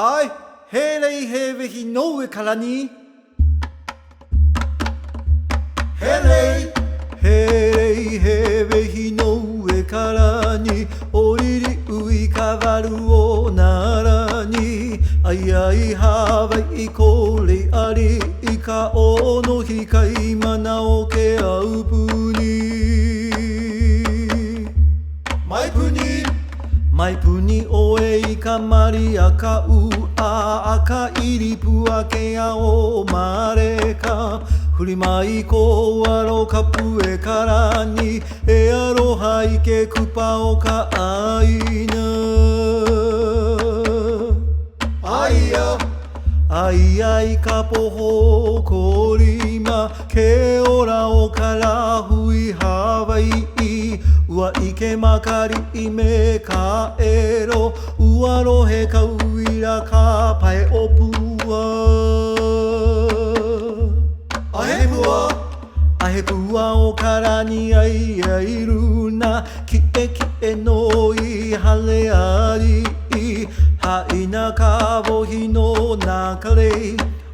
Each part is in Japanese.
あい、へれいへべひの上からに。へれいへべひの上からに。おりりういかばるおならに。あいあいはばいこれあり。いかおのひかいまなおけあうぷに。マイプにおえいかまりあかうあかいりぷあけやおまれかふりまいこわろかぷえからにえあろはいけくぱおかあいなあいやあいあいかぽほこりまけおらおからふいはばいうわいけまかりいめかえろうわろへかういらかぱえおぷわあへぷわおからにあいあいるなきえのいはれありはいなかぼひのなかれ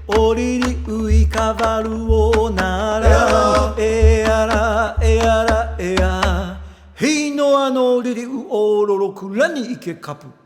おりりういかばるおならえあらえあらえあひのあのりりうおろろくらにいけかぷ